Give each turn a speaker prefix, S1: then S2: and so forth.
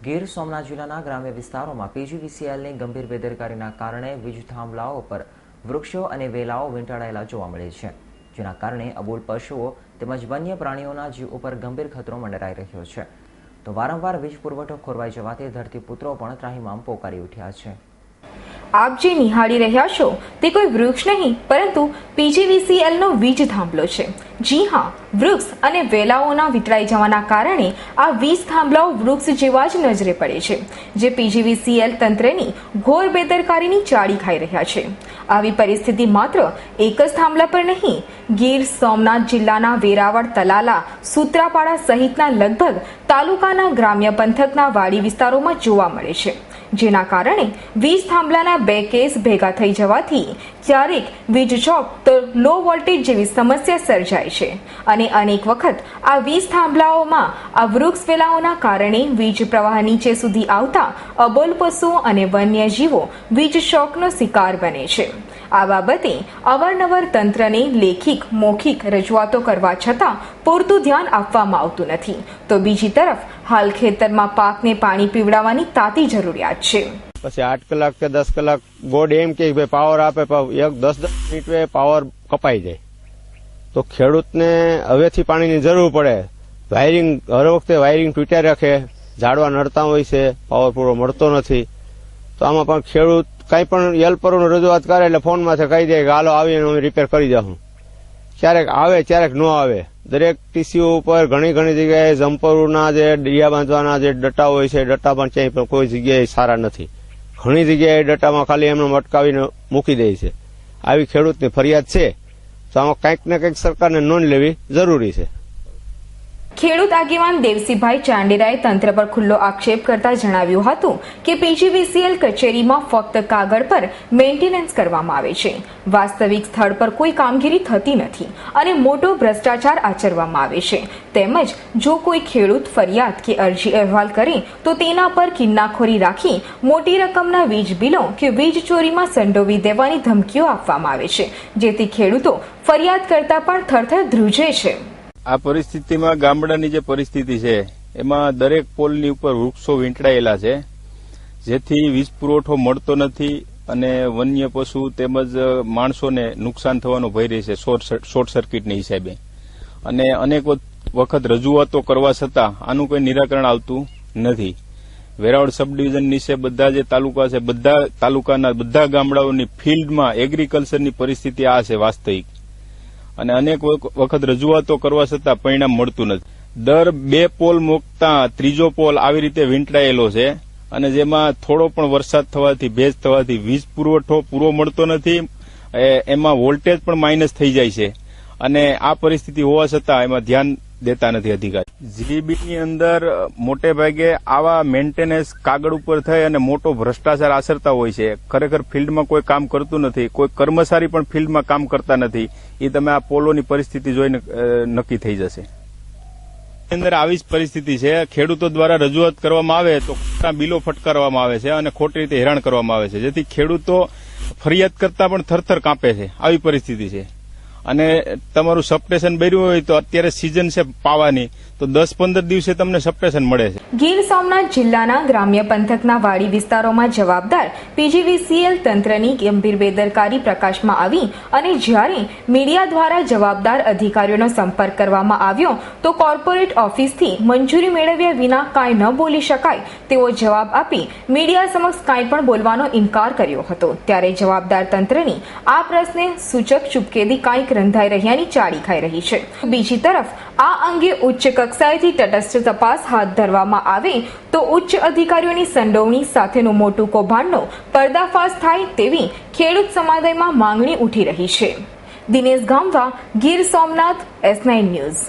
S1: ગીર સોમનાથ જિલ્લાના ગ્રામ્ય વિસ્તારોમાં પીજીવીસીએલની ગંભીર બેદરકારીના કારણે વીજ થાંભલાઓ પર વૃક્ષો અને વેલાઓ વીંટાળેલા જોવા મળે છે, જેના કારણે અબોલ પશુઓ તેમજ વન્ય પ્રાણીઓના જીવ ઉપર ગંભીર ખતરો મંડરાઈ રહ્યો છે. તો વારંવાર વીજ પુરવઠો ખોરવાઈ જવાથી ધરતીપુત્રો પણ ત્રાહિમામ પોકારી ઉઠ્યા છે.
S2: આપ જે નિહાળી રહ્યા છો તે કોઈ વૃક્ષ નહીં પરંતુ પીજીવીસીએલ નો વીજ થાંભલો છે. જી હા, વૃક્ષ અને વેલાઓના વિતરાઈ જવાના કારણે આ વીજ થાંભલાઓ વૃક્ષ જેવા જ નજરે પડે છે, જે પીજીવીસીએલ તંત્રની ઘોર બેદરકારીની ચાળી ખાઈ રહ્યા છે. આવી પરિસ્થિતિ માત્ર એક જ થાંભલા પર નહીં, ગીર સોમનાથ જિલ્લાના વેરાવળ, તલાલા, સૂત્રાપાડા સહિતના લગભગ તાલુકાના ગ્રામ્ય પંથકના વાડી વિસ્તારોમાં જોવા મળે છે. જેના કારણે વીજ થાંભલાના 2 કેસ ભેગા થઈ જવાથી ક્યારેક વીજ ચોક તો લો વોલ્ટેજ જેવી સમસ્યા સર્જાય છે અને અનેક વખત આ વીજ થાંભલાઓમાં આ વૃક્ષ વેલાઓના કારણે વીજ પ્રવાહ નીચે સુધી આવતા અબોલ પશુઓ અને વન્યજીવો વીજ શોકનો શિકાર બને છે. આ બાબતે અવારનવાર તંત્રને લેખિત મૌખિક રજૂઆતો કરવા છતાં પૂરતું ધ્યાન આપવામાં આવતું નથી. તો બીજી તરફ હાલ ખેતરમાં પાકને પાણી પીવડાવવાની તાતી જરૂરિયાત છે.
S3: પછી 8 કલાક કે 10 કલાક બોર્ડ એમ કે પાવર આપે, 10 મિનિટ પાવર કપાઈ જાય તો ખેડૂતને હવેથી પાણીની જરૂર પડે. વાયરિંગ હર વખતે વાયરિંગ તૂટ્યા રાખે, ઝાડવા નડતા હોય છે, પાવર પૂરો મળતો નથી. તો આમાં પણ ખેડૂત કંઈ પણ હેલ્પરોની રજૂઆત કરે એટલે ફોનમાંથી કહી દે કે હાલો આવીને અમે રિપેર કરી જાઉં. ક્યારેક આવે, ક્યારેક ન આવે. દરેક ટીસીઓ ઉપર ઘણી જગ્યાએ જમ્પરોના જે ડિયા બાંધવાના જે ડટ્ટા હોય છે, ડટ્ટા પણ ક્યાંય પણ કોઈ જગ્યાએ સારા નથી. ઘણી જગ્યાએ ડટ્ટામાં ખાલી એમને અટકાવીને મૂકી દે છે. આવી ખેડૂતની ફરિયાદ છે, તો આમાં કંઈક ને કંઈક સરકારને નોંધ લેવી જરૂરી છે.
S2: ખેડૂત આગેવાન દેવસીભાઈ ચાંડેરાએ તંત્ર પર ખુલ્લો આક્ષેપ કરતા જણાવ્યું હતું કે પીજીવીસીએલ કચેરીમાં ફક્ત કાગળ પર મેન્ટેનન્સ કરવામાં આવે છે, વાસ્તવિક સ્થળ પર કોઈ કામગીરી થતી નથી અને મોટો ભ્રષ્ટાચાર આચરવામાં આવે છે. તેમજ જો કોઈ ખેડૂત ફરિયાદ કે અરજી અહેવાલ કરે તો તેના પર કિન્નાખોરી રાખી મોટી રકમના વીજ બિલો કે વીજ ચોરીમાં સંડોવી દેવાની ધમકીઓ આપવામાં આવે છે, જેથી ખેડૂતો ફરિયાદ કરતા પણ થરથર ધ્રુજે છે.
S4: આ પરિસ્થિતિમાં ગામડાની જે પરિસ્થિતિ છે એમાં દરેક પોલની ઉપર વૃક્ષો વીંટળાયેલા છે, જેથી વીજ પુરવઠો મળતો નથી અને વન્ય પશુ તેમજ માણસોને નુકસાન થવાનો ભય રહે છે શોર્ટ સર્કિટની હિસાબે. અને અનેક વખત રજૂઆતો કરવા છતાં આનું કોઈ નિરાકરણ આવતું નથી. વેરાવળ સબ ડિવિઝન નીચે બધા જે તાલુકા છે, બધા તાલુકાના બધા ગામડાઓની ફિલ્ડમાં એગ્રીકલ્ચરની પરિસ્થિતિ આ છે વાસ્તવિક. અને અનેક વખત રજૂઆતો કરવા છતાં પરિણામ મળતું નથી. દર 2 પોલ મૂકતા ત્રીજો પોલ આવી રીતે વીંટળાયેલો છે અને જેમાં થોડો પણ વરસાદ થવાથી, ભેજ થવાથી વીજ પુરવઠો પૂરો મળતો નથી. એમાં વોલ્ટેજ પણ માઇનસ થઈ જાય છે અને આ પરિસ્થિતિ હોવા છતાં એમાં ધ્યાન દેતા નથી અધિકારી. જીબીની અંદર મોટે ભાગે આવા મેન્ટેનન્સ કાગળ ઉપર થઈ અને મોટો ભ્રષ્ટાચાર આચરતા હોય છે. ખરેખર ફિલ્ડમાં કોઈ કામ કરતું નથી, કોઈ કર્મચારી પણ ફિલ્ડમાં કામ કરતા નથી. એ તમે આ પોલોની પરિસ્થિતિ જોઈને નક્કી થઈ જશે. અંદર આવી જ પરિસ્થિતિ છે. ખેડૂતો દ્વારા રજૂઆત કરવામાં આવે તો ખોટા બિલો ફટકારવામાં આવે છે અને ખોટી રીતે હેરાન કરવામાં આવે છે, જેથી ખેડૂતો ફરિયાદ કરતા પણ થરથર કાંપે છે. આવી પરિસ્થિતિ છે. અને તમારું સબસ્ટેશન ભર્યું હોય તો અત્યારે સિઝન છે પાવાની, તો 10-15 દિવસે તમને સબસ્ટેશન મળે છે.
S2: ગીર સોમનાથ જિલ્લાના ગ્રામ્ય પંથકના વાડી વિસ્તારોમાં જવાબદાર પીજીવીસીએલ તંત્રની ગંભીર બેદરકારી પ્રકાશમાં આવી અને જ્યારે મીડિયા દ્વારા જવાબદાર અધિકારીઓનો સંપર્ક કરવામાં આવ્યો તો કોર્પોરેટ ઓફિસથી મંજૂરી મેળવ્યા વિના કાંઈ ન બોલી શકાય તેવો જવાબ આપી મીડિયા સમક્ષ કાંઈ પણ બોલવાનો ઇનકાર કર્યો હતો. ત્યારે જવાબદાર તંત્રની આ પ્રશ્ને સૂચક ચૂપકેદી કાંઈક રંધાઈ રહ્યાની ચાળી ખાઈ રહી છે. બીજી તરફ આ અંગે ઉચ્ચ કક્ષાએથી તટસ્થ તપાસ હાથ ધરવામાં આવે તો ઉચ્ચ અધિકારીઓની સંડોવણી સાથેનું મોટું કૌભાંડનો પર્દાફાશ થાય તેવી ખેડૂત સમુદાયમાં માંગણી ઉઠી રહી છે. Dinesh ગામવા, Gir Somnath, S9 news.